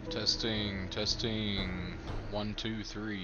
Testing, testing. 1, 2, 3.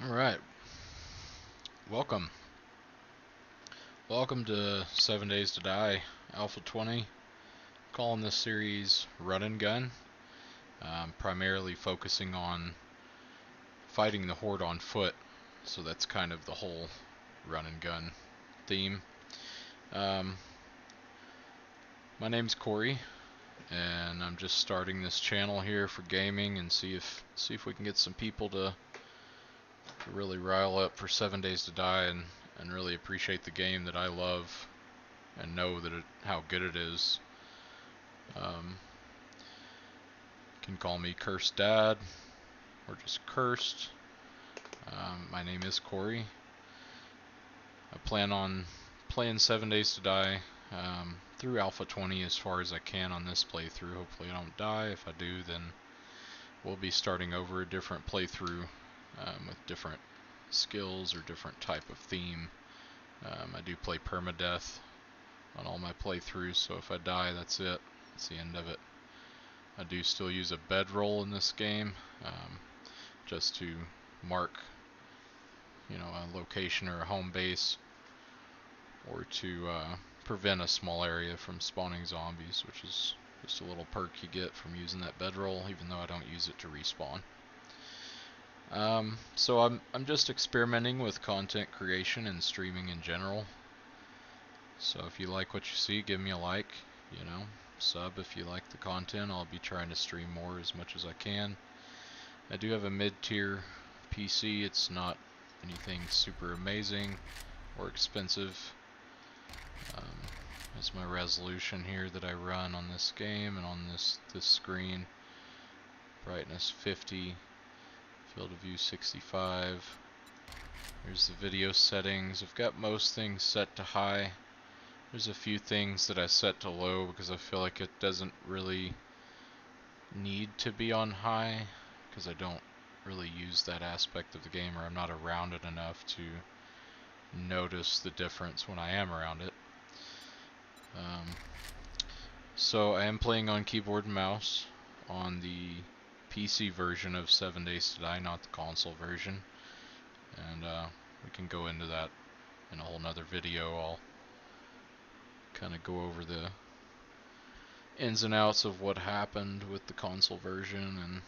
Alright. Welcome. Welcome to 7 Days to Die, Alpha 20. Calling this series Run and Gun. Primarily focusing on fighting the Horde on foot. So that's kind of the whole run and gun theme. My name's Corey, and I'm just starting this channel here for gaming and see if we can get some people to really rile up for 7 Days to Die and really appreciate the game that I love and know that how good it is. Can call me Cursed Dad or just Cursed. My name is Corey. I plan on playing 7 Days to Die through Alpha 20 as far as I can on this playthrough. Hopefully I don't die. If I do, then we'll be starting over a different playthrough with different skills or different type of theme. I do play Permadeath on all my playthroughs, so if I die, that's it. That's the end of it. I do still use a bedroll in this game, just to mark, a location or a home base, or to prevent a small area from spawning zombies, which is just a little perk you get from using that bedroll, even though I don't use it to respawn. So I'm just experimenting with content creation and streaming in general. So if you like what you see, give me a like, sub if you like the content. I'll be trying to stream more as much as I can. I do have a mid-tier PC. It's not anything super amazing or expensive. That's my resolution here that I run on this game and on this screen. Brightness 50, field of view 65. Here's the video settings. I've got most things set to high. There's a few things that I set to low because I feel like it doesn't really need to be on high, because I don't really use that aspect of the game, or I'm not around it enough to notice the difference when I am around it. So I am playing on keyboard and mouse on the PC version of 7 Days to Die, not the console version, and we can go into that in a whole nother video. I'll kind of go over the ins and outs of what happened with the console version and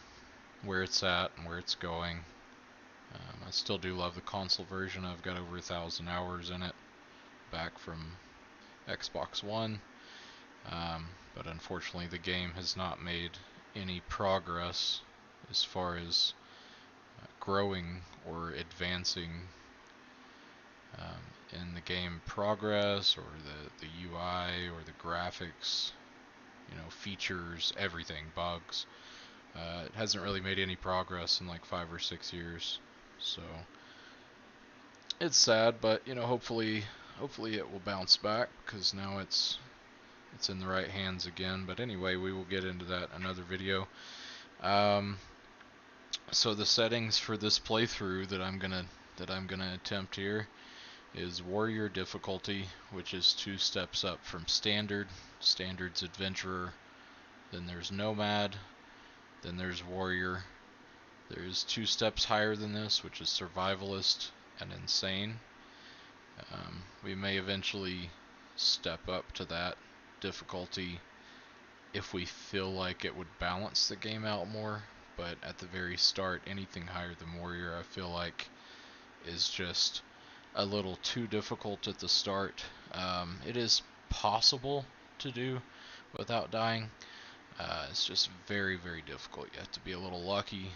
where it's at and where it's going. I still do love the console version. I've got over 1,000 hours in it back from Xbox One, but unfortunately the game has not made any progress as far as growing or advancing in the game progress, or the UI, or the graphics, features, everything, bugs. It hasn't really made any progress in like 5 or 6 years, so it's sad, but hopefully it will bounce back, because now it's in the right hands again. But anyway, we will get into that in another video. So the settings for this playthrough that I'm gonna that I'm going to attempt here is Warrior difficulty, which is 2 steps up from Standard. Standard's Adventurer, then there's Nomad, then there's Warrior. There's 2 steps higher than this, which is Survivalist and Insane. We may eventually step up to that difficulty if we feel like it would balance the game out more, but at the very start, anything higher than Warrior I feel like is just a little too difficult at the start. It is possible to do without dying. It's just very, very difficult. You have to be a little lucky,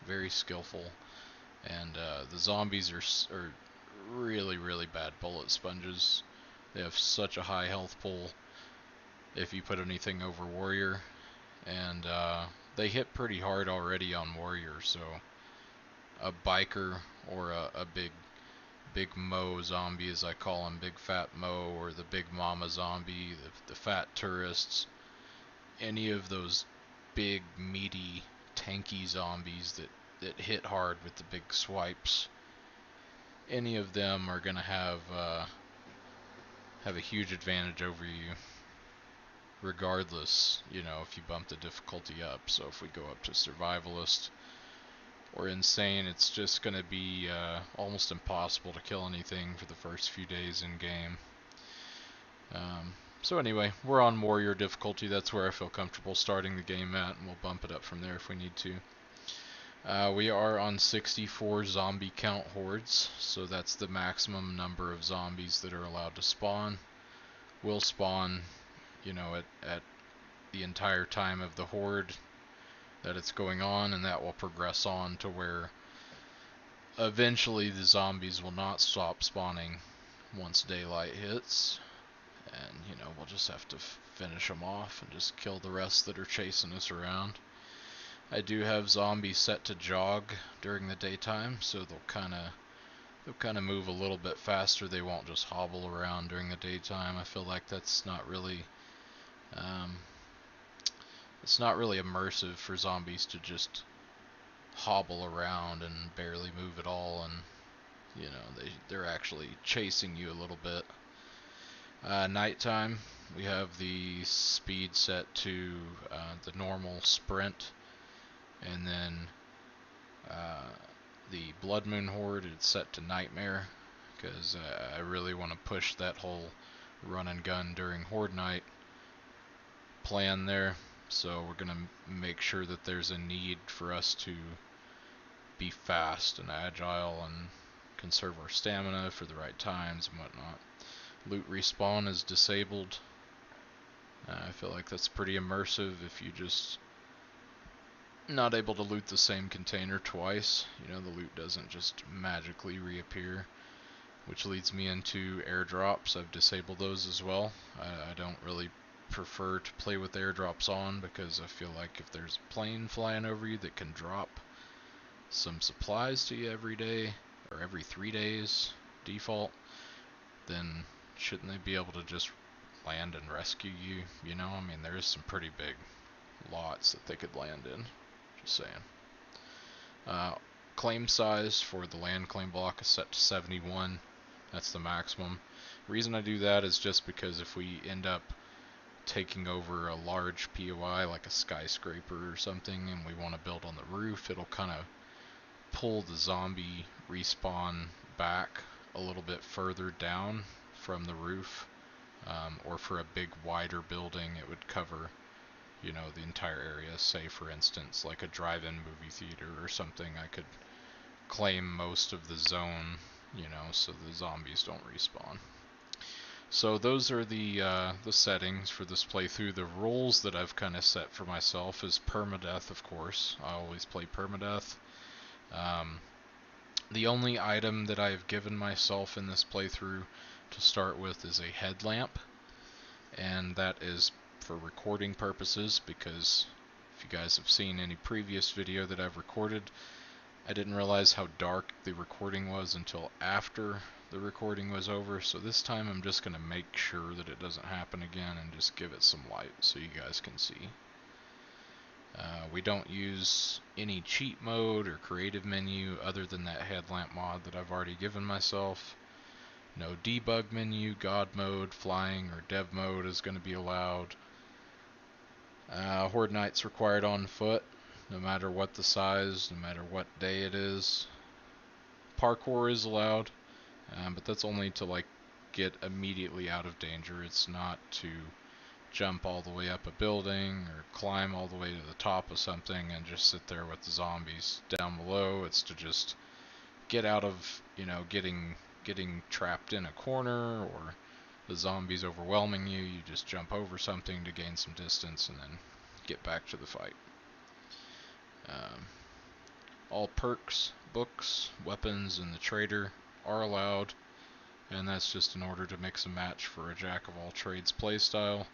very skillful, and the zombies are really, really bad bullet sponges. They have such a high health pool if you put anything over Warrior, and they hit pretty hard already on Warrior, so a biker or a big Mo zombie, as I call him, Big Fat Mo, or the Big Mama zombie, the fat tourists, any of those big, meaty, tanky zombies that hit hard with the big swipes, any of them are going to have a huge advantage over you, regardless, if you bump the difficulty up. So if we go up to Survivalist or Insane, it's just going to be almost impossible to kill anything for the first few days in game. So anyway, we're on Warrior difficulty. That's where I feel comfortable starting the game at, and we'll bump it up from there if we need to. We are on 64 zombie count hordes, so that's the maximum number of zombies that are allowed to spawn. Will spawn, at the entire time of the horde that it's going on, and that will progress on to where eventually the zombies will not stop spawning once daylight hits, and we'll just have to finish them off and just kill the rest that are chasing us around. I do have zombies set to jog during the daytime, so they'll kind of move a little bit faster. They won't just hobble around during the daytime. I feel like that's not really it's not really immersive for zombies to just hobble around and barely move at all, and they're actually chasing you a little bit. Nighttime, we have the speed set to the normal sprint, and then the Blood Moon Horde is set to Nightmare, because I really want to push that whole run and gun during Horde night plan there. So we're going to make sure that there's a need for us to be fast and agile and conserve our stamina for the right times and whatnot. Loot respawn is disabled. I feel like that's pretty immersive if you just not able to loot the same container twice. The loot doesn't just magically reappear, which leads me into airdrops. I've disabled those as well. I don't really prefer to play with airdrops on, because I feel like if there's a plane flying over you that can drop some supplies to you every day or every 3 days default, then shouldn't they be able to just land and rescue you? I mean, there is some pretty big lots that they could land in. Just saying. Claim size for the land claim block is set to 71. That's the maximum. The reason I do that is just because if we end up taking over a large POI like a skyscraper or something and we want to build on the roof, it'll kind of pull the zombie respawn back a little bit further down from the roof, or for a big wider building it would cover the entire area. Say for instance like a drive-in movie theater or something, I could claim most of the zone, so the zombies don't respawn. So those are the settings for this playthrough. The rules that I've kind of set for myself is permadeath, of course. I always play permadeath. The only item that I've given myself in this playthrough to start with is a headlamp, and that is for recording purposes, because if you guys have seen any previous video that I've recorded, I didn't realize how dark the recording was until after the recording was over, so this time I'm just going to make sure that it doesn't happen again and just give it some light so you guys can see. We don't use any cheat mode or creative menu other than that headlamp mod that I've already given myself. No debug menu, god mode, flying, or dev mode is going to be allowed. Horde Night's required on foot, no matter what the size, no matter what day it is. Parkour is allowed, but that's only to like get immediately out of danger. It's not to jump all the way up a building or climb all the way to the top of something and just sit there with the zombies down below. It's to just get out of, getting trapped in a corner or the zombies overwhelming you. You just jump over something to gain some distance and then get back to the fight. All perks, books, weapons, and the trader are allowed, and that's just in order to mix and match for a jack of all trades playstyle,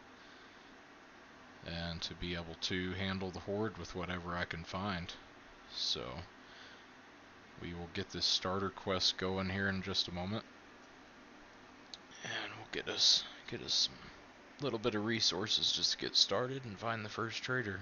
and to be able to handle the Horde with whatever I can find. So we will get this starter quest going here in just a moment, and we'll get us some little bit of resources just to get started and find the first trader.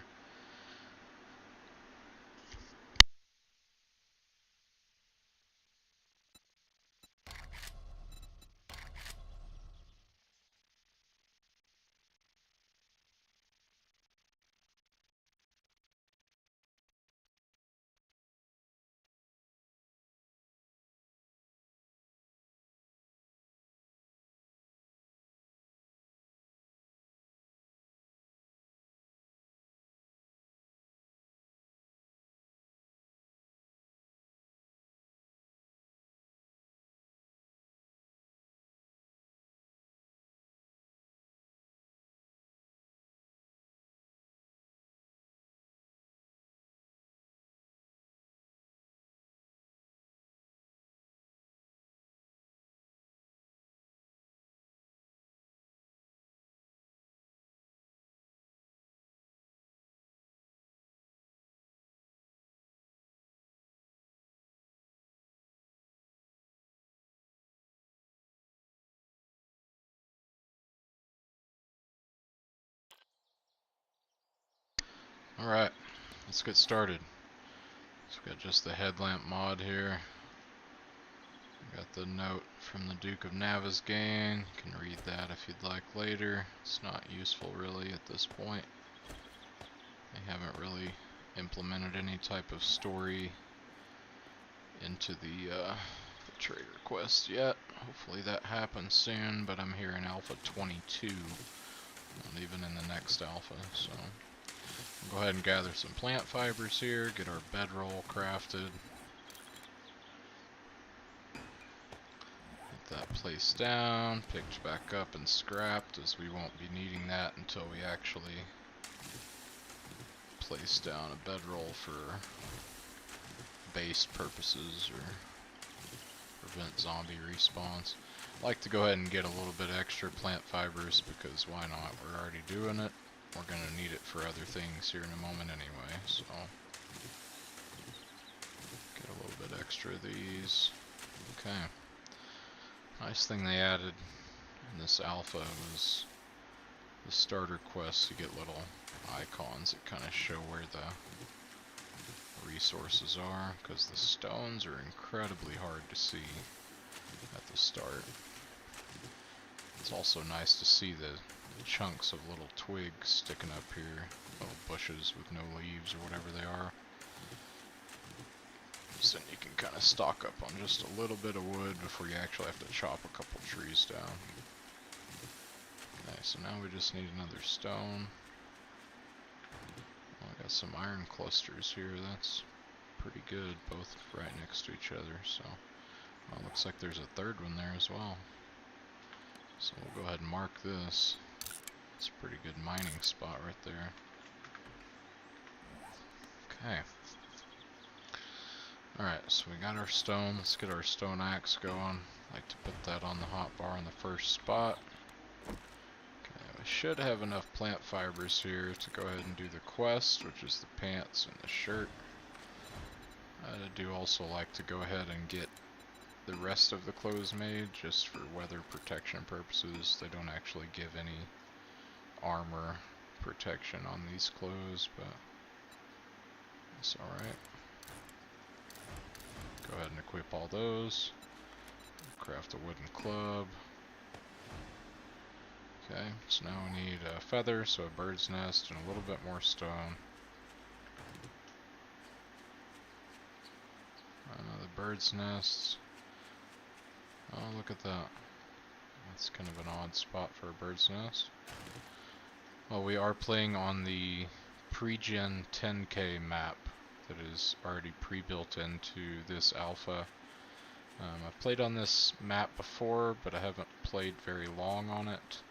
Alright, let's get started. So we've got just the headlamp mod here. Got the note from the Duke of Nava's gang. You can read that if you'd like later. It's not useful really at this point. They haven't really implemented any type of story into the trader quest yet. Hopefully that happens soon, but I'm here in Alpha 22, not even in the next alpha, so we'll go ahead and gather some plant fibers here, get our bedroll crafted. Get that placed down, picked back up and scrapped, as we won't be needing that until we actually place down a bedroll for base purposes or prevent zombie respawns. I like to go ahead and get a little bit extra plant fibers because why not? We're already doing it. We're going to need it for other things here in a moment anyway, so get a little bit extra of these. Okay. Nice thing they added in this alpha was the starter quests. You get little icons that kind of show where the resources are, because the stones are incredibly hard to see at the start. It's also nice to see the chunks of little twigs sticking up here, little bushes with no leaves or whatever they are. So then you can kind of stock up on just a little bit of wood before you actually have to chop a couple trees down. Okay, so now we just need another stone. Well, I got some iron clusters here, that's pretty good, both right next to each other, so well, looks like there's a third one there as well. So we'll go ahead and mark this. It's a pretty good mining spot right there. Okay. Alright, so we got our stone. Let's get our stone axe going. I like to put that on the hotbar in the first spot. Okay, we should have enough plant fibers here to go ahead and do the quest, which is the pants and the shirt. I do also like to go ahead and get the rest of the clothes made just for weather protection purposes. They don't actually give any armor protection on these clothes, but That's alright. Go ahead and equip all those. Craft a wooden club. Okay, so now we need a feather, so a bird's nest, and a little bit more stone. Another bird's nest. Oh, look at that. That's kind of an odd spot for a bird's nest. Well, we are playing on the pre-gen 10K map that is already pre-built into this alpha. I've played on this map before, but I haven't played very long on it.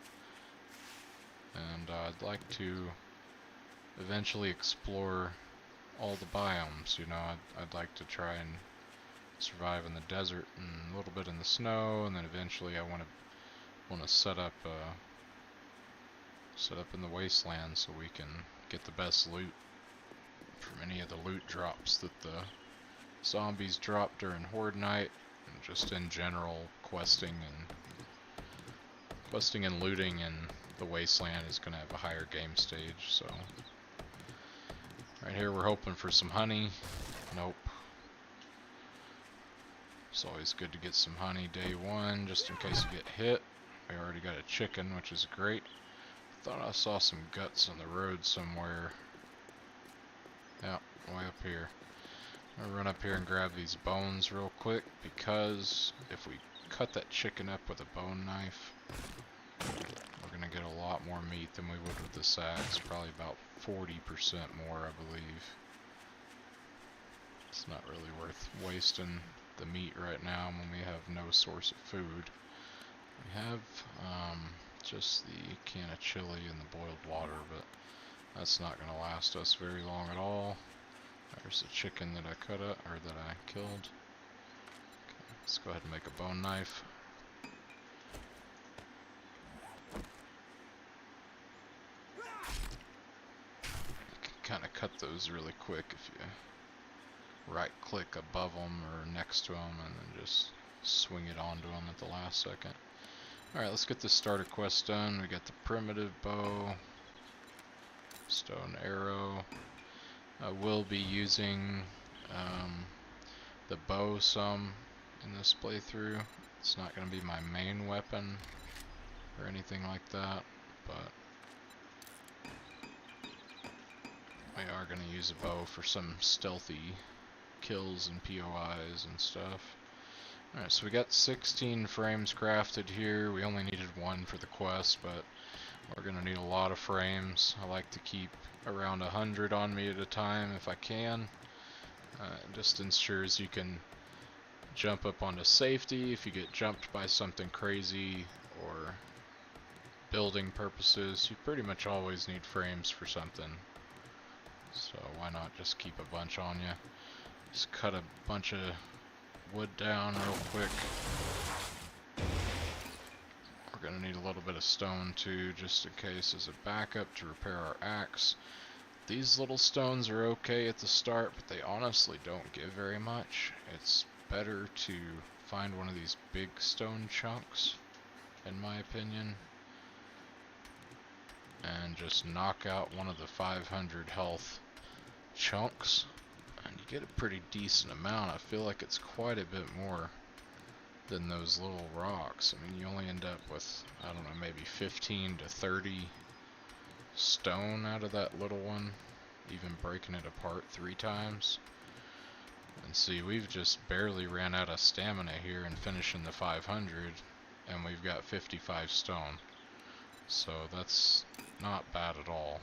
And I'd like to eventually explore all the biomes. You know, I'd like to try and survive in the desert and a little bit in the snow, and then eventually I want to set up in the wasteland so we can get the best loot from any of the loot drops that the zombies drop during Horde night, and just in general questing and looting in the wasteland is going to have a higher game stage. So right here we're hoping for some honey. Nope. It's always good to get some honey day one, just in case you get hit. We already got a chicken, which is great. Thought I saw some guts on the road somewhere. Yeah, way up here. I'll run up here and grab these bones real quick, because if we cut that chicken up with a bone knife, we're going to get a lot more meat than we would with this axe. Probably about 40% more, I believe. It's not really worth wasting the meat right now when we have no source of food. We have just the can of chili and the boiled water, but that's not going to last us very long at all. There's the chicken that I cut up, or that I killed. Okay, let's go ahead and make a bone knife. You can kind of cut those really quick if you right click above them or next to them and then just swing it onto them at the last second. Alright, let's get this starter quest done. We got the primitive bow, stone arrow. I will be using the bow some in this playthrough. It's not going to be my main weapon or anything like that, but we are going to use a bow for some stealthy kills and POIs and stuff. Alright, so we got 16 frames crafted here. We only needed one for the quest, but we're going to need a lot of frames. I like to keep around 100 on me at a time if I can. It just ensures you can jump up onto safety if you get jumped by something crazy, or building purposes. You pretty much always need frames for something. So why not just keep a bunch on you? Just cut a bunch of wood down real quick. We're going to need a little bit of stone too, just in case as a backup to repair our axe. These little stones are okay at the start, but they honestly don't give very much. It's better to find one of these big stone chunks, in my opinion, and just knock out one of the 500 health chunks, and you get a pretty decent amount. I feel like it's quite a bit more than those little rocks. I mean, you only end up with, I don't know, maybe 15 to 30 stone out of that little one, even breaking it apart 3 times. And see, we've just barely ran out of stamina here and finishing the 500, and we've got 55 stone. So that's not bad at all.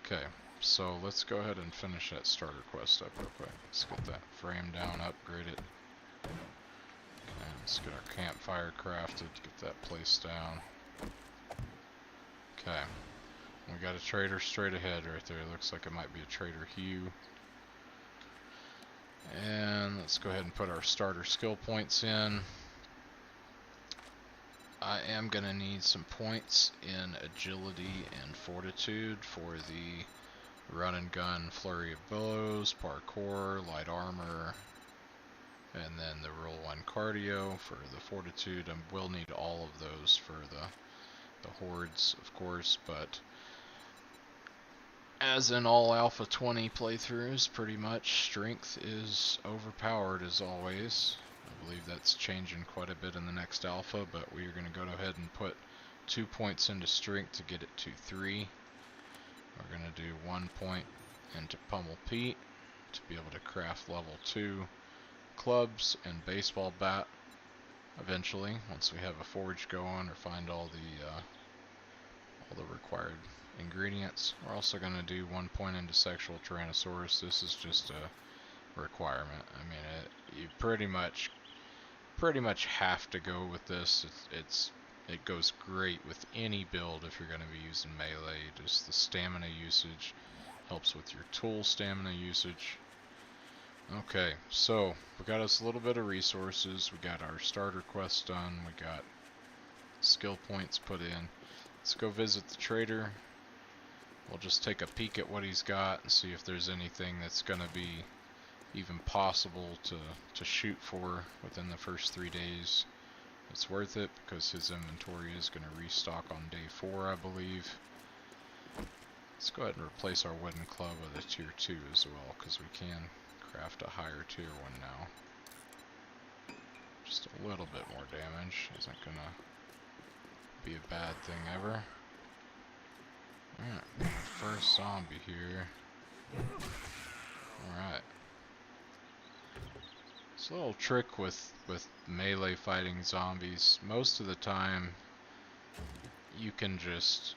Okay, so let's go ahead and finish that starter quest up real quick. Let's get that frame down, upgrade it. Okay, let's get our campfire crafted, get that placed down. Okay, we got a trader straight ahead right there. Looks like it might be a trader Hugh. And let's go ahead and put our starter skill points in. I am going to need some points in agility and fortitude for the run and gun, flurry of blows, parkour, light armor, and then the rule 1 cardio for the fortitude. I will need all of those for the hordes, of course, but as in all Alpha 20 playthroughs, pretty much strength is overpowered as always. I believe that's changing quite a bit in the next alpha, but we are going to go ahead and put 2 points into strength to get it to 3. We're going to do 1 point into Pummel Pete to be able to craft level 2 clubs and baseball bat eventually, once we have a forge going or find all the required ingredients. We're also going to do 1 point into Sexual Tyrannosaurus. This is just a requirement. I mean, you pretty much have to go with this. It goes great with any build if you're going to be using melee. Just the stamina usage helps with your tool stamina usage. Okay, so we got us a little bit of resources. We got our starter quest done. We got skill points put in. Let's go visit the trader. We'll just take a peek at what he's got and see if there's anything that's going to be even possible to shoot for within the first 3 days. It's worth it because his inventory is going to restock on day 4, I believe. Let's go ahead and replace our wooden club with a tier 2 as well, because we can craft a higher tier 1 now. Just a little bit more damage isn't going to be a bad thing ever. Alright, first zombie here. Alright. It's a little trick with melee fighting zombies. Most of the time, you can just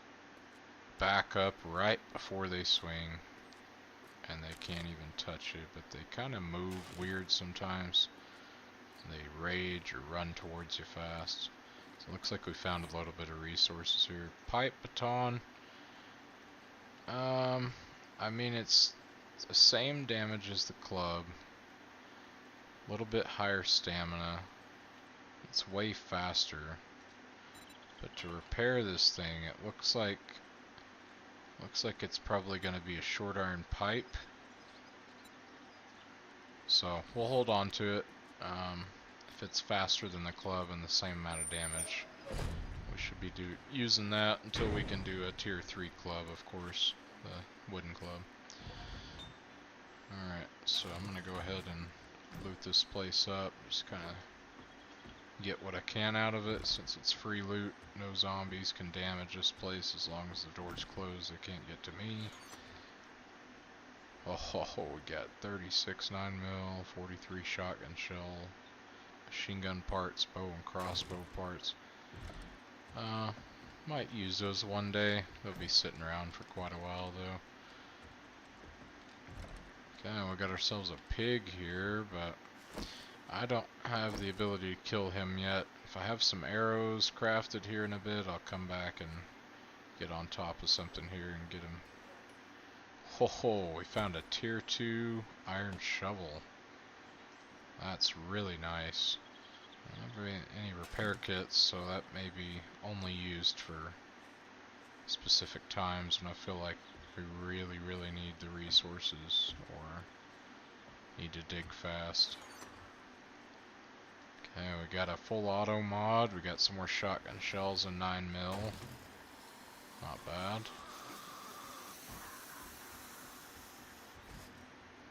back up right before they swing, and they can't even touch it, but they kind of move weird sometimes. They rage or run towards you fast. So it looks like we found a little bit of resources here. Pipe baton. I mean, it's the same damage as the club. A little bit higher stamina. It's way faster. But to repair this thing, it looks like it's probably going to be a short iron pipe. So we'll hold on to it. If it's faster than the club and the same amount of damage, we should be using that until we can do a tier 3 club, of course, the wooden club. Alright, so I'm going to go ahead and loot this place up, just kind of get what I can out of it. Since it's free loot, no zombies can damage this place as long as the door's closed. They can't get to me. Oh, we got 36 9mm, 43 shotgun shell, machine gun parts, bow and crossbow parts. Might use those one day. They'll be sitting around for quite a while though. Okay, we got ourselves a pig here, but I don't have the ability to kill him yet. If I have some arrows crafted here in a bit, I'll come back and get on top of something here and get him. Ho, we found a tier 2 iron shovel. That's really nice. I don't have any repair kits, so that may be only used for specific times when I feel like we really need the resources or need to dig fast. Okay, we got a full auto mod. We got some more shotgun shells and 9mm. Not bad.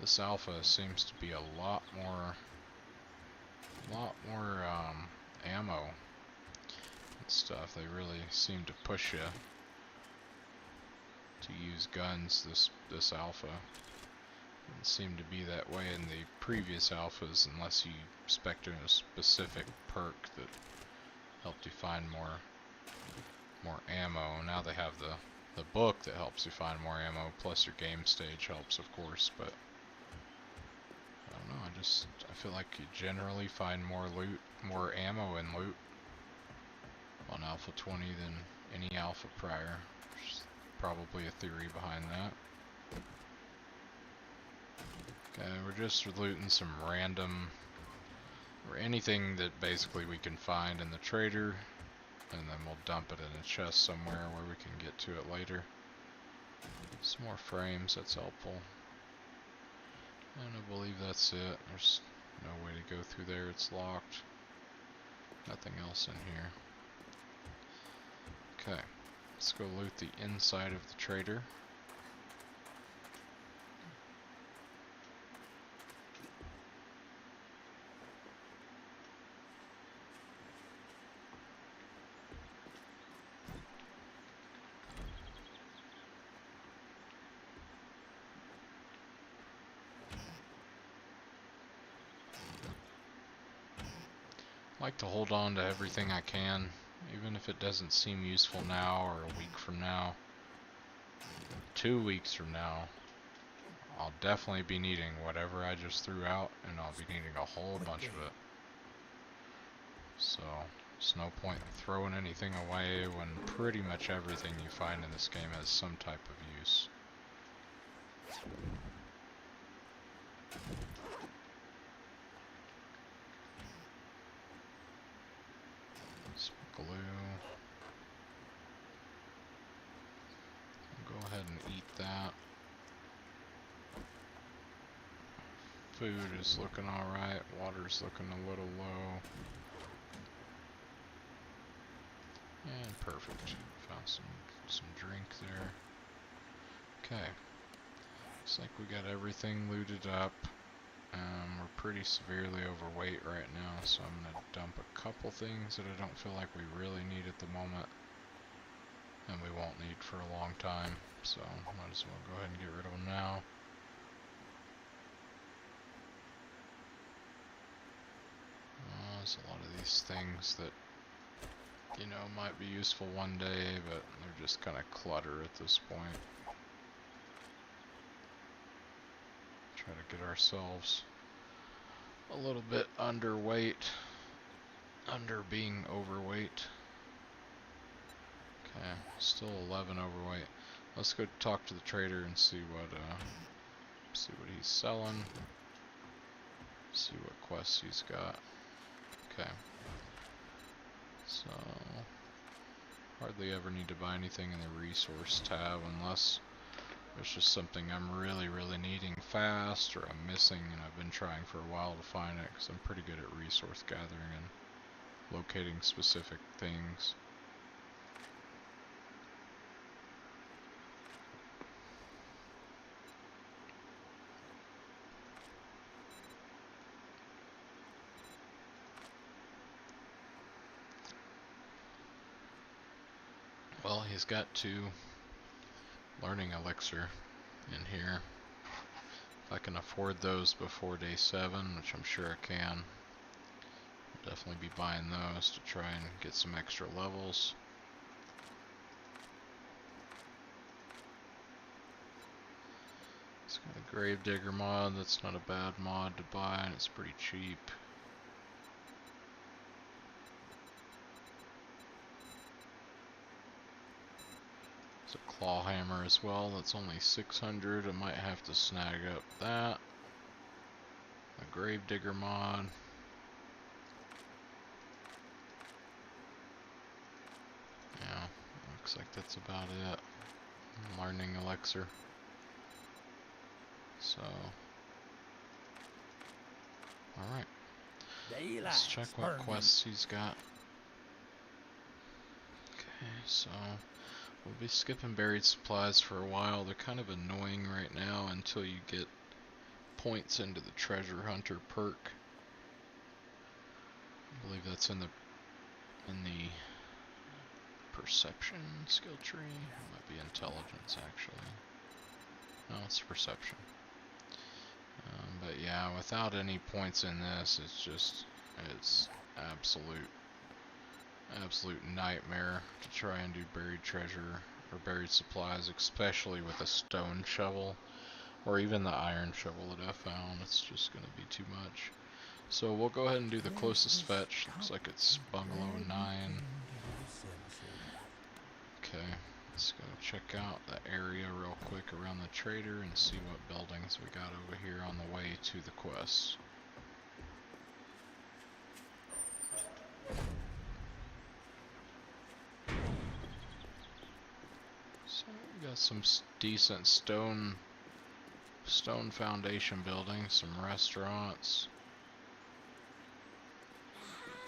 This alpha seems to be a lot more ammo and stuff. They really seem to push you to use guns this alpha. Didn't seem to be that way in the previous alphas unless you spec'd in a specific perk that helped you find more ammo. Now they have the book that helps you find more ammo, plus your game stage helps, of course, but I don't know, I feel like you generally find more ammo and loot on Alpha 20 than any alpha prior. There's probably a theory behind that. Okay, we're just looting some random, or anything that basically we can find in the trader, and then we'll dump it in a chest somewhere where we can get to it later. Some more frames, that's helpful. And I believe that's it. There's no way to go through there, it's locked. Nothing else in here. Okay, let's go loot the inside of the trader. like to hold on to everything I can, even if it doesn't seem useful now, or a week from now, 2 weeks from now. I'll definitely be needing whatever I just threw out, and I'll be needing a whole bunch of it. So, there's no point throwing anything away when pretty much everything you find in this game has some type of use. Some glue. I'll go ahead and eat that. Food is looking alright, water's looking a little low. And perfect. Found some drink there. Okay. Looks like we got everything looted up. We're pretty severely overweight right now, so I'm going to dump a couple things that I don't feel like we really need at the moment. And we won't need for a long time, so might as well go ahead and get rid of them now. There's a lot of these things that, you know, might be useful one day, but they're just kind of clutter at this point. Try to get ourselves a little bit underweight, under being overweight. Okay, still 11 overweight. Let's go talk to the trader and see what he's selling. See what quests he's got. Okay. So hardly ever need to buy anything in the resource tab unless there's just something I'm really needing fast, or I'm missing and I've been trying for a while to find it, because I'm pretty good at resource gathering and locating specific things. Well, he's got 2 learning elixir in here. If I can afford those before day 7, which I'm sure I can, I'll definitely be buying those to try and get some extra levels. It's got a Gravedigger mod. That's not a bad mod to buy, and it's pretty cheap. There's a claw hammer as well. That's only 600. I might have to snag up that. A Gravedigger mod. Yeah, looks like that's about it. Learning elixir. So, alright. Let's check what quests he's got. Okay, so we'll be skipping buried supplies for a while. They're kind of annoying right now until you get points into the treasure hunter perk. I believe that's in the perception skill tree. It might be intelligence actually. No, it's perception. But yeah, without any points in this, it's absolute nightmare to try and do buried treasure or buried supplies, especially with a stone shovel or even the iron shovel that I found. It's just going to be too much. So we'll go ahead and do the closest fetch. Looks like it's bungalow 9. Okay, let's go check out the area real quick around the trader and see what buildings we got over here on the way to the quest. So we got some decent stone foundation buildings, some restaurants.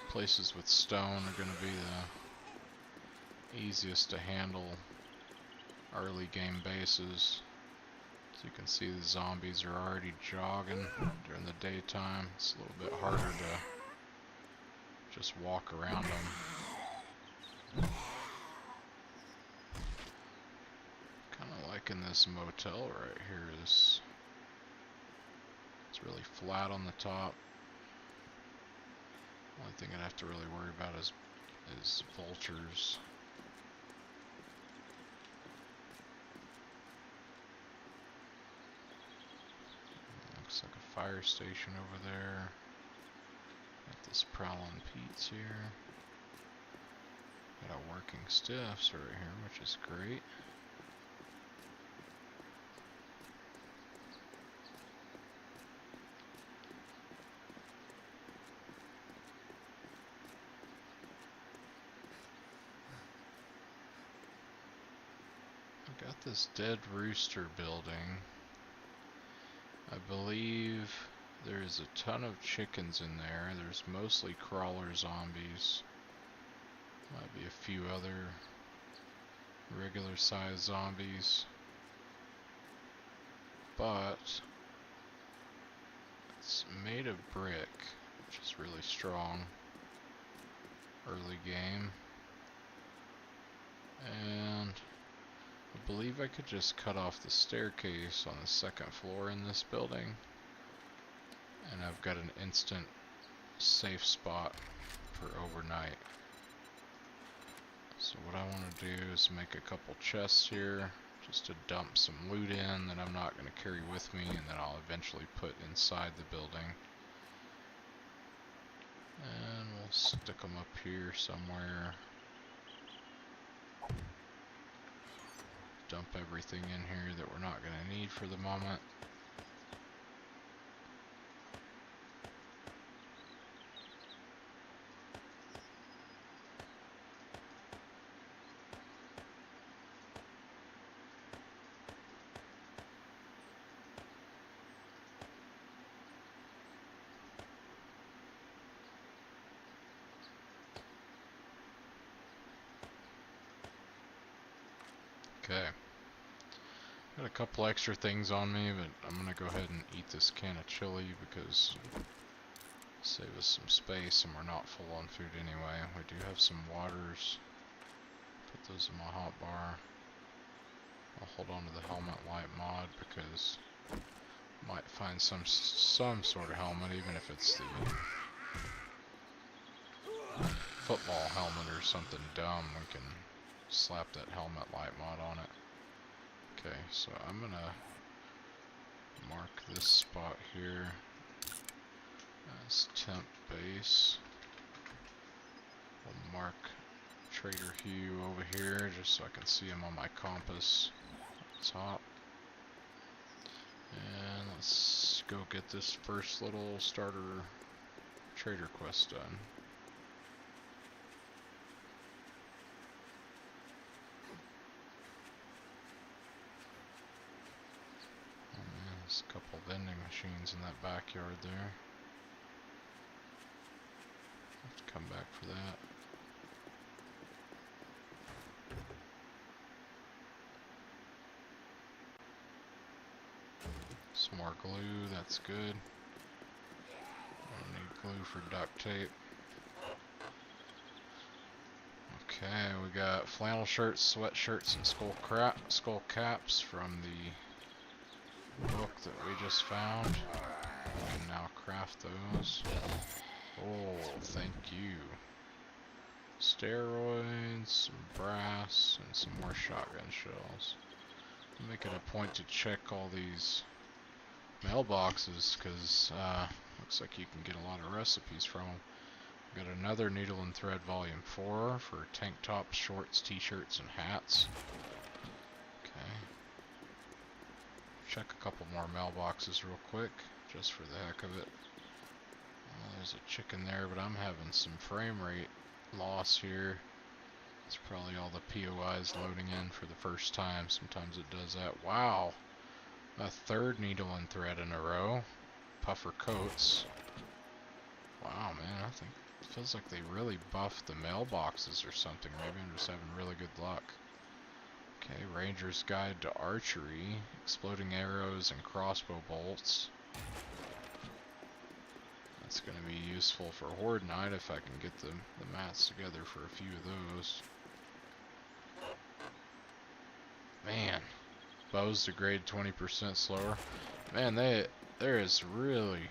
Places with stone are going to be the easiest to handle early game bases. As you can see, the zombies are already jogging during the daytime. It's a little bit harder to just walk around them. Kind of liking this motel right here. It's really flat on the top. only thing I'd have to really worry about is vultures. Looks like a fire station over there. Got this prowling Pete's here. Got a working stiffs right here, which is great. I got this dead rooster building. I believe there's a ton of chickens in there. There's mostly crawler zombies. Might be a few other regular sized zombies. But it's made of brick, which is really strong. Early game. And I believe I could just cut off the staircase on the second floor in this building. And I've got an instant safe spot for overnight. So what I want to do is make a couple chests here just to dump some loot in that I'm not going to carry with me and that I'll eventually put inside the building. And we'll stick them up here somewhere. Dump everything in here that we're not going to need for the moment. Okay. Got a couple extra things on me, but I'm gonna go ahead and eat this can of chili because save us some space and we're not full on food anyway. We do have some waters. Put those in my hot bar. I'll hold on to the helmet light mod because I might find some sort of helmet, even if it's the football helmet or something dumb. We can slap that helmet light mod on it. Okay, so I'm gonna mark this spot here as temp base. We'll mark Trader Hugh over here just so I can see him on my compass top. And let's go get this first little starter trader quest done. There's a couple vending machines in that backyard there. Have to come back for that. Some more glue, that's good. I need glue for duct tape. Okay, we got flannel shirts, sweatshirts, and skull caps from the book that we just found. We can now craft those. Oh, thank you. Steroids, some brass, and some more shotgun shells. I'm making a point to check all these mailboxes because looks like you can get a lot of recipes from them. Got another needle and thread volume 4 for tank tops, shorts, t-shirts, and hats. Okay. Check a couple more mailboxes real quick, just for the heck of it. There's a chicken there, but I'm having some frame rate loss here. It's probably all the POIs loading in for the first time. Sometimes it does that. Wow! A third needle and thread in a row. Puffer coats. Wow, man, I think it feels like they really buffed the mailboxes or something. Maybe I'm just having really good luck. Okay, Ranger's Guide to Archery. Exploding arrows and crossbow bolts. That's going to be useful for Horde night if I can get the mats together for a few of those. Man, bows degrade 20% slower. Man, there is really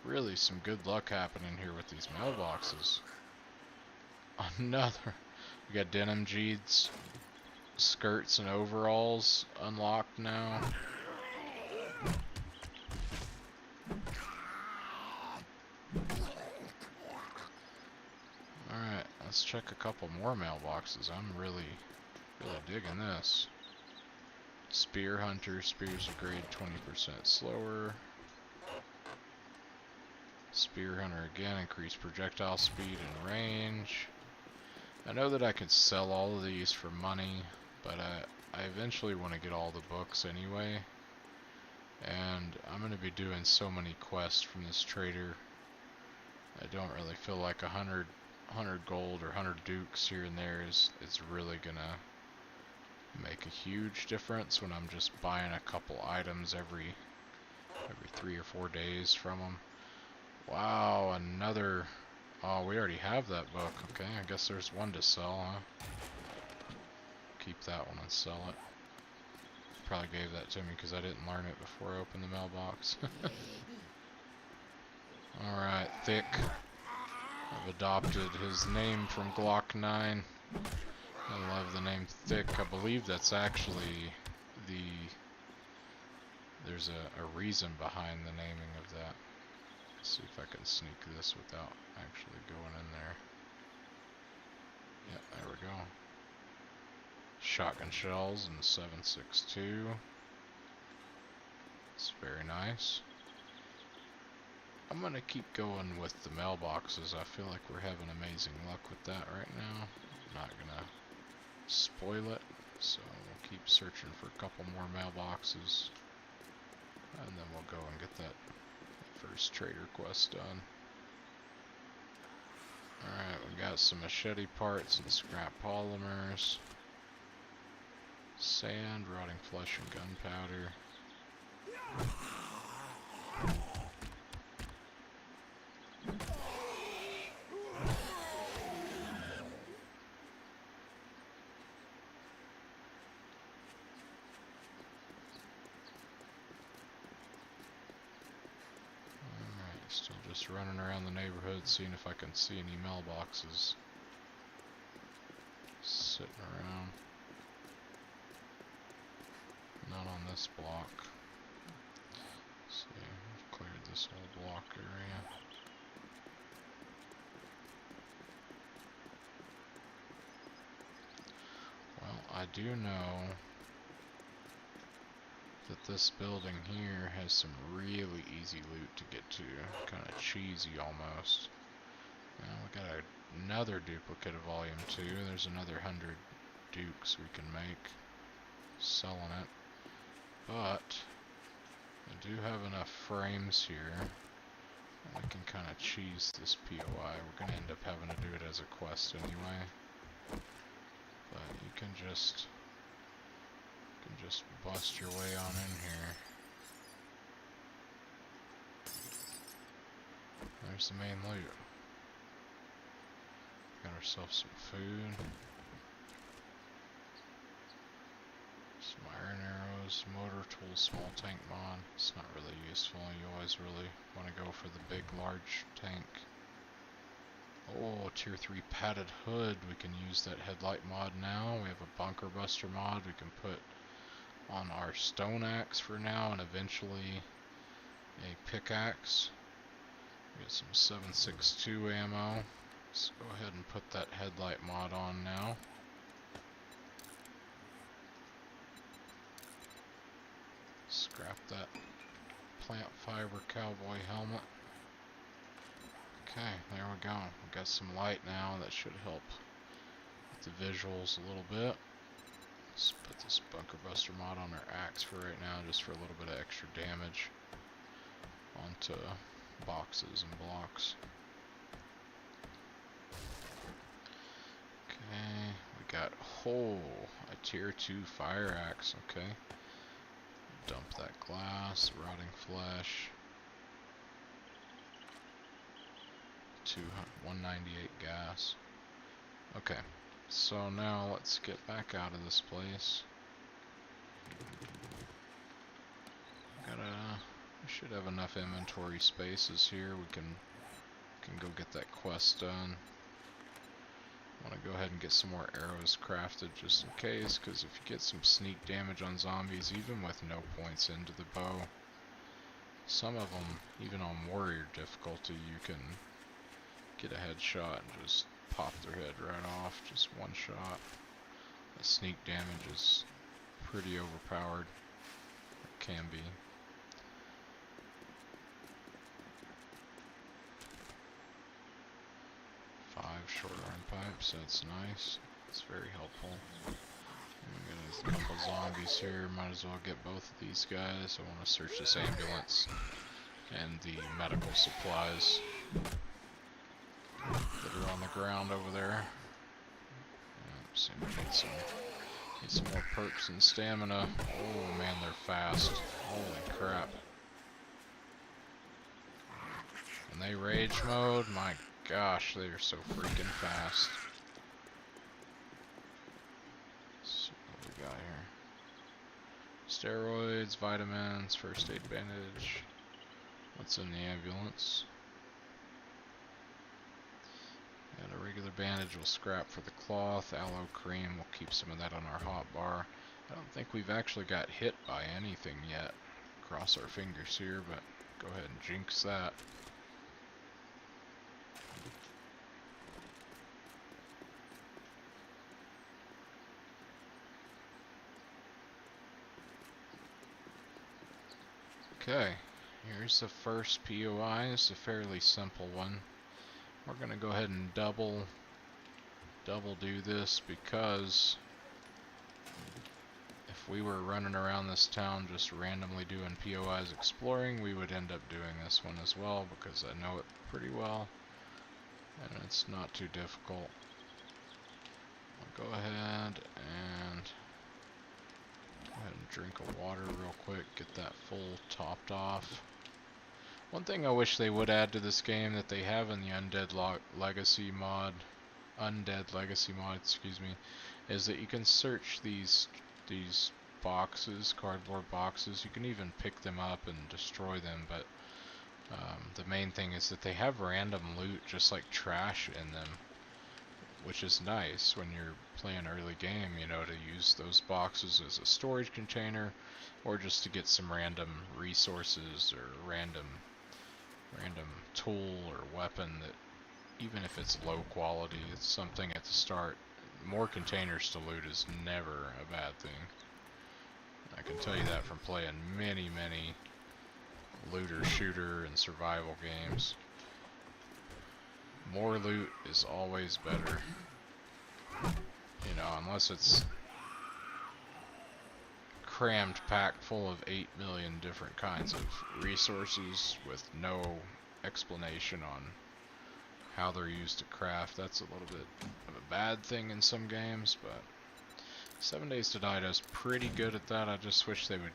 Really some good luck happening here with these mailboxes. Another. We got denim jeans, skirts, and overalls unlocked now. Alright, let's check a couple more mailboxes. I'm really digging this. Spear Hunter, spears are grade 20% slower. Spear Hunter again, increased projectile speed and range. I know that I could sell all of these for money, but I eventually want to get all the books anyway. And I'm going to be doing so many quests from this trader. I don't really feel like 100 gold or 100 dukes here and there is really going to make a huge difference when I'm just buying a couple items every 3 or 4 days from them. Wow, another... Oh, we already have that book. Okay, I guess there's one to sell, huh? Keep that one and sell it. Probably gave that to me because I didn't learn it before I opened the mailbox. Alright, Thick. I've adopted his name from Glock 9. I love the name Thick. I believe that's actually there's a reason behind the naming of that. Let's see if I can sneak this without actually going in there. Yep, there we go. Shotgun shells and 7.62. It's very nice. I'm gonna keep going with the mailboxes. I feel like we're having amazing luck with that right now. Not gonna spoil it, so we'll keep searching for a couple more mailboxes, and then we'll go and get that first trader quest done. Alright, we got some machete parts and scrap polymers, sand, rotting flesh, and gunpowder. Still just running around the neighborhood seeing if I can see any mailboxes sitting around. Not on this block. Let's see, we've cleared this whole block area. Well, I do know that this building here has some really easy loot to get to, kind of cheesy almost. Now we got another duplicate of Volume 2. There's another 100 dukes we can make selling it, but I do have enough frames here that I can kind of cheese this POI. We're going to end up having to do it as a quest anyway, but you can just bust your way on in here. There's the main loot. Got ourselves some food. Some iron arrows, motor tools, small tank mod. It's not really useful. You always really want to go for the big, large tank. Oh, tier 3 padded hood. We can use that headlight mod now. We have a bunker buster mod we can put on our stone axe for now, and eventually a pickaxe. We got some 7.62 ammo. Let's go ahead and put that headlight mod on now. Scrap that plant fiber cowboy helmet. Okay, there we go. We got some light now. That should help with the visuals a little bit. Let's put this bunker buster mod on our axe for right now, just for a little bit of extra damage onto boxes and blocks. Okay, we got a tier 2 fire axe. Okay, dump that glass, rotting flesh, 198 gas. Okay. So now let's get back out of this place. Gotta We should have enough inventory spaces here. We can go get that quest done. I want to go ahead and get some more arrows crafted just in case, because if you get some sneak damage on zombies, even with no points into the bow, some of them, even on warrior difficulty, you can get a headshot and just pop their head right off, just one shot. The sneak damage is pretty overpowered. It can be. 5 short arm pipes, that's nice. It's very helpful. We got a couple zombies here, might as well get both of these guys. I want to search this ambulance and the medical supplies that are on the ground over there. See, we need some more perks and stamina. Oh man, they're fast. Holy crap. And they rage mode, my gosh, they are so freaking fast. Let's see what we got here. Steroids, vitamins, first aid bandage. What's in the ambulance? And a regular bandage will scrap for the cloth. Aloe cream, we'll keep some of that on our hot bar. I don't think we've actually got hit by anything yet. Cross our fingers here, but go ahead and jinx that. Okay, here's the first POI. It's a fairly simple one. We're gonna go ahead and double do this, because if we were running around this town just randomly doing POIs exploring, we would end up doing this one as well, because I know it pretty well and it's not too difficult. I'll go ahead and drink a water real quick, get that full topped off. One thing I wish they would add to this game that they have in the Undead Legacy mod, excuse me, is that you can search these boxes, cardboard boxes. You can even pick them up and destroy them, but the main thing is that they have random loot, just like trash in them, which is nice when you're playing early game, you know, to use those boxes as a storage container, or just to get some random resources or random tool or weapon that, even if it's low quality, it's something at the start. More containers to loot is never a bad thing. I can tell you that from playing many looter, shooter, and survival games. More loot is always better. You know, unless it's crammed packed full of 8 million different kinds of resources with no explanation on how they're used to craft. That's a little bit of a bad thing in some games, but 7 Days to Die does pretty good at that. I just wish they would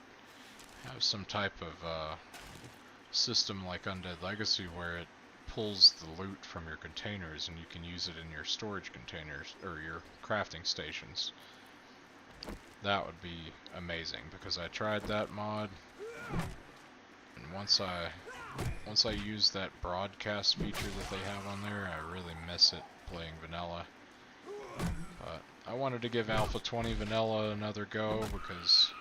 have some type of system like Undead Legacy where it pulls the loot from your containers and you can use it in your storage containers or your crafting stations. That would be amazing, because I tried that mod, and once I use that broadcast feature that they have on there, I really miss it playing vanilla. But I wanted to give Alpha 20 vanilla another go, because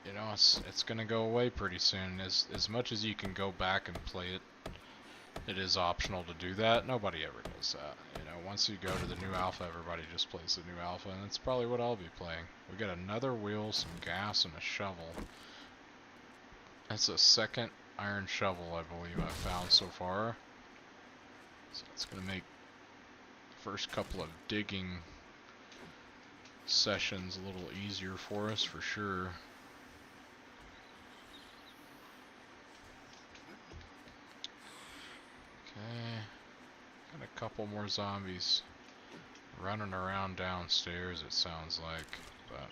you know, it's gonna go away pretty soon. As much as you can go back and play it, it is optional to do that. Nobody ever does that. You know, once you go to the new alpha, everybody just plays the new alpha, and that's probably what I'll be playing. We got another wheel, some gas, and a shovel. That's a second iron shovel, I believe, I've found so far. So it's gonna make the first couple of digging sessions a little easier for us, for sure. Okay, got a couple more zombies running around downstairs, it sounds like, but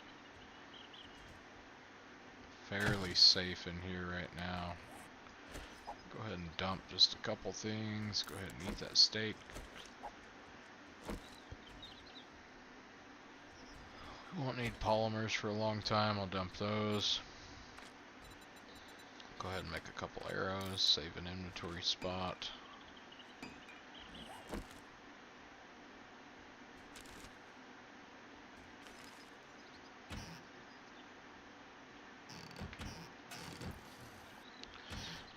fairly safe in here right now. Go ahead and dump just a couple things. Go ahead and eat that steak. We won't need polymers for a long time. I'll dump those. Go ahead and make a couple arrows, save an inventory spot.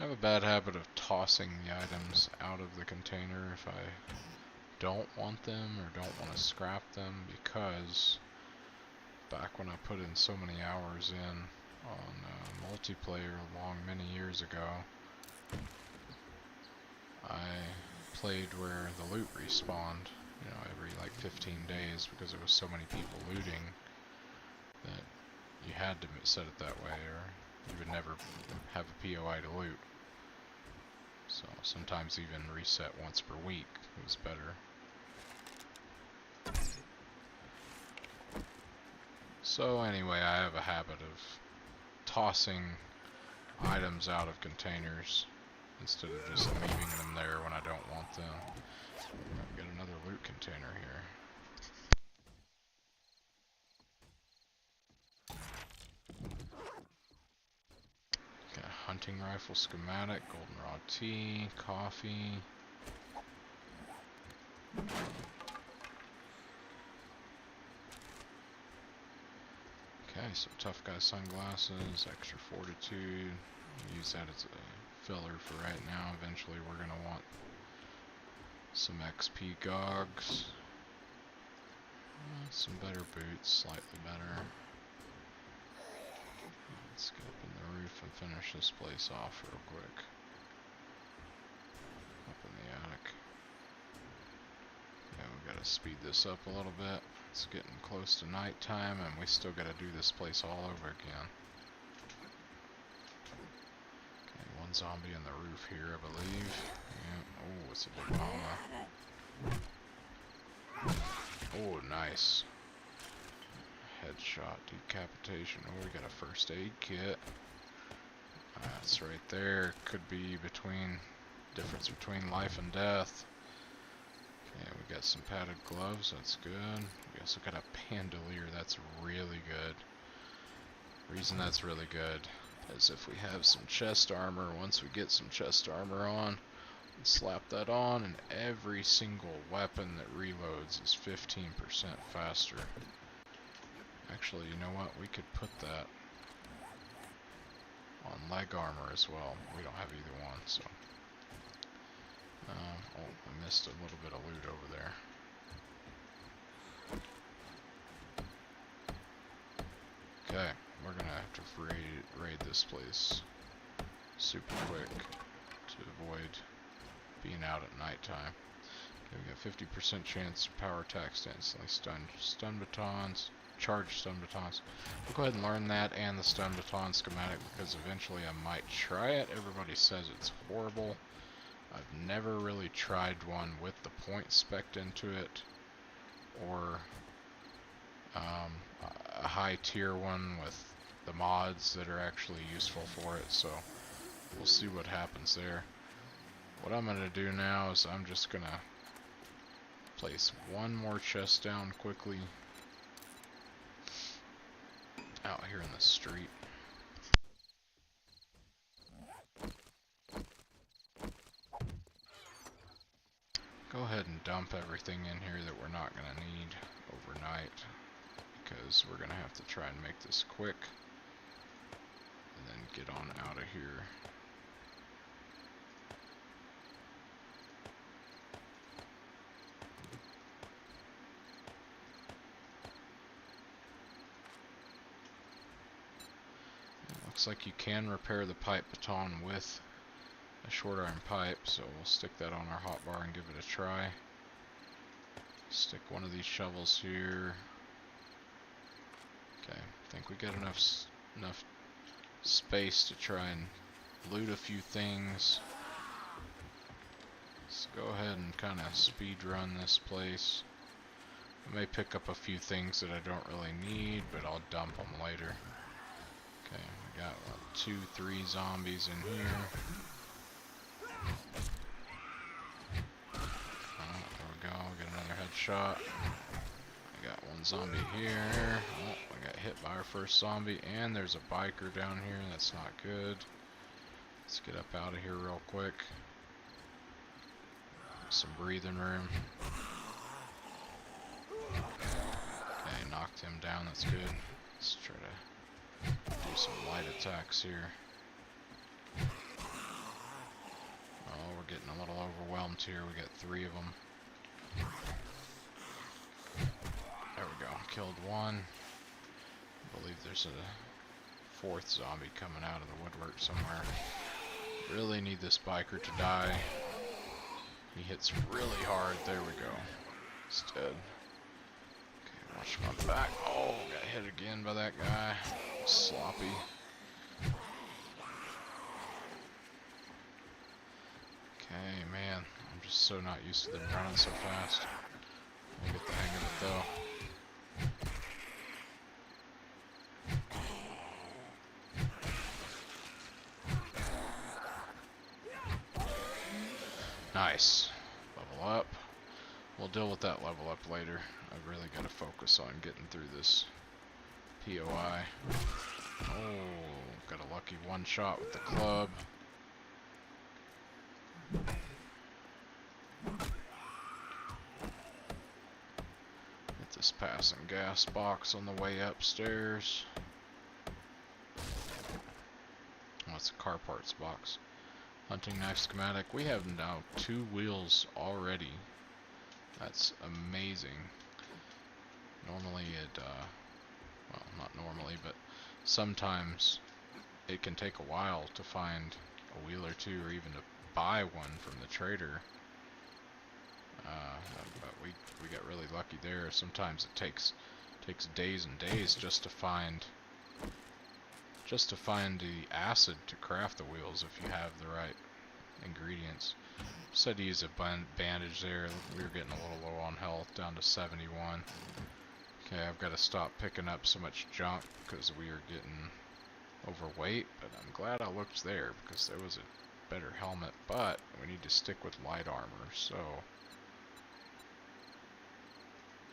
I have a bad habit of tossing the items out of the container if I don't want them or don't want to scrap them, because back when I put in so many hours in on multiplayer many years ago, I played where the loot respawned, you know, every like 15 days because there was so many people looting that you had to set it that way or you would never have a POI to loot. So sometimes even reset once per week was better. So anyway, I have a habit of tossing items out of containers instead of just leaving them there when I don't want them. I've got another loot container here. Got a hunting rifle schematic, goldenrod tea, coffee. Okay, so tough guy sunglasses, extra fortitude. Use that as a filler for right now. Eventually we're going to want some XP gogs. Some better boots, slightly better. Let's get up in the roof and finish this place off real quick. Up in the attic. Yeah, we gotta speed this up a little bit. It's getting close to nighttime and we still gotta do this place all over again. Okay, one zombie in the roof here, I believe. Yeah. Oh, it's a big mama. Oh, nice. Headshot, decapitation. Oh, we got a first aid kit. That's right there. Could be difference between life and death. Okay, we got some padded gloves. That's good. We also got a bandolier. That's really good. Reason that's really good is if we have some chest armor. Once we get some chest armor on, slap that on, and every single weapon that reloads is 15% faster. Actually, you know what? We could put that on leg armor as well. We don't have either one, so. Oh, I missed a little bit of loot over there. Okay, we're gonna have to raid this place super quick to avoid being out at nighttime. Okay, we got 50% chance to power attacks to instantly stun batons. Charge stun batons. I'll go ahead and learn that and the stun baton schematic because eventually I might try it. Everybody says it's horrible. I've never really tried one with the point spec'd into it or a high tier one with the mods that are actually useful for it, so we'll see what happens there. What I'm going to do now is I'm just going to place one more chest down quickly out here in the street. Go ahead and dump everything in here that we're not going to need overnight, because we're going to have to try and make this quick and then get on out of here. Looks like you can repair the pipe baton with a short iron pipe, so we'll stick that on our hotbar and give it a try. Stick one of these shovels here. Okay, I think we got enough space to try and loot a few things. Let's go ahead and kind of speed run this place. I may pick up a few things that I don't really need, but I'll dump them later. Okay, we got 2-3 zombies in here. There we go, we got another headshot. I got one zombie here. Oh, I got hit by our first zombie, and there's a biker down here. That's not good. Let's get up out of here real quick. Some breathing room. Okay, knocked him down, that's good. Let's try to do some light attacks here. Oh, we're getting a little overwhelmed here. We got 3 of them. There we go, killed one. I believe there's a 4th zombie coming out of the woodwork somewhere. Really need this biker to die. He hits really hard. There we go. He's dead. Okay, watch my back. Oh, got hit again by that guy. Sloppy. Okay, man. I'm just so not used to them running so fast. I'll get the hang of it though. Nice. Level up. We'll deal with that level up later. I've really got to focus on getting through this POI. Oh, got a lucky 1 shot with the club. Get this passing gas box on the way upstairs. Oh, it's a car parts box. Hunting knife schematic. We have now 2 wheels already. That's amazing. Normally it, well, not normally, but sometimes it can take a while to find a wheel or 2, or even to buy one from the trader. But we got really lucky there. Sometimes it takes days and days just to find the acid to craft the wheels if you have the right ingredients. Said to use a bandage there. We were getting a little low on health, down to 71. Okay, I've got to stop picking up so much junk because we are getting overweight, but I'm glad I looked there because there was a better helmet, but we need to stick with light armor, so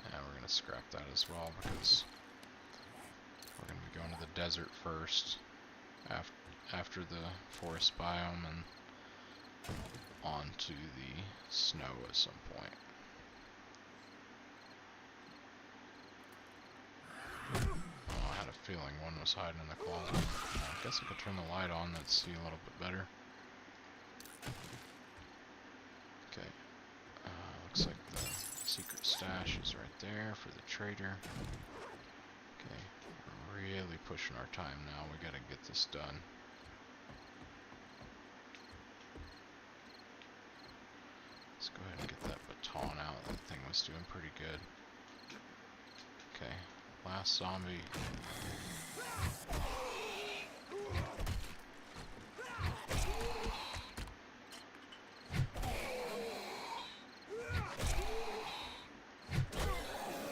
yeah, we're going to scrap that as well because we're going to be going to the desert first after the forest biome and onto the snow at some point. Oh, I had a feeling one was hiding in the closet. I guess I could turn the light on, let's see a little bit better. Okay, looks like the secret stash is right there for the trader. Okay, we're really pushing our time now, we gotta get this done. Let's go ahead and get that baton out. That thing was doing pretty good. Okay, last zombie.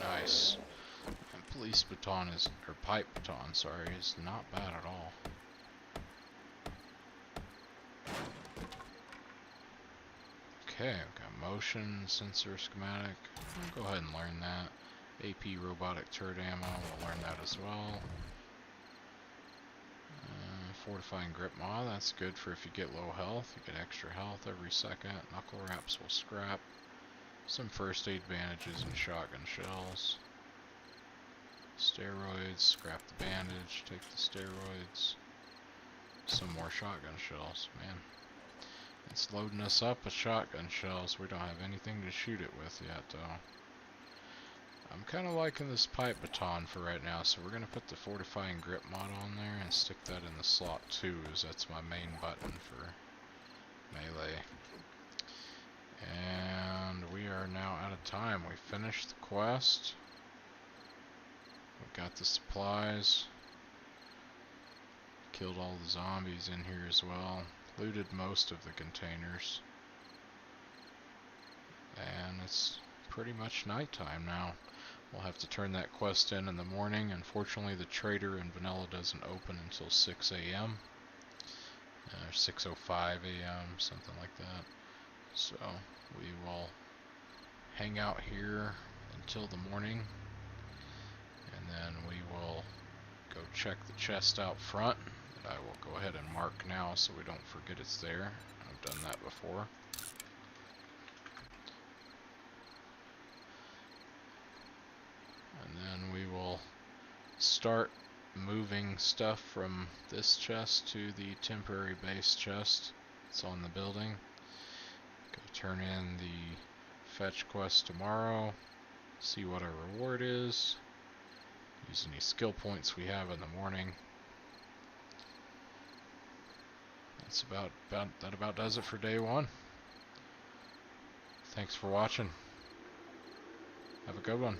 Nice. And police baton is, or pipe baton, sorry, is not bad at all. Okay, I've got motion sensor schematic. I'll go ahead and learn that. AP robotic turret ammo, we'll learn that as well. Fortifying grip mod, that's good for if you get low health. You get extra health every second. Knuckle wraps will scrap. Some first aid bandages and shotgun shells. Steroids, scrap the bandage, take the steroids. Some more shotgun shells, man. It's loading us up with shotgun shells. We don't have anything to shoot it with yet, though. I'm kind of liking this pipe baton for right now, so we're going to put the fortifying grip mod on there and stick that in the slot 2, as that's my main button for melee. And we are now out of time. We finished the quest. We got the supplies. Killed all the zombies in here as well. Looted most of the containers. And it's pretty much nighttime now. We'll have to turn that quest in the morning. Unfortunately, the trader in vanilla doesn't open until 6 a.m. Or 6:05 a.m., something like that. So we will hang out here until the morning, and then we will go check the chest out front. The I will go ahead and mark now so we don't forget it's there. I've done that before. And then we will start moving stuff from this chest to the temporary base chest. It's on the building. Go turn in the fetch quest tomorrow. See what our reward is. Use any skill points we have in the morning. That about does it for day one. Thanks for watching. Have a good one.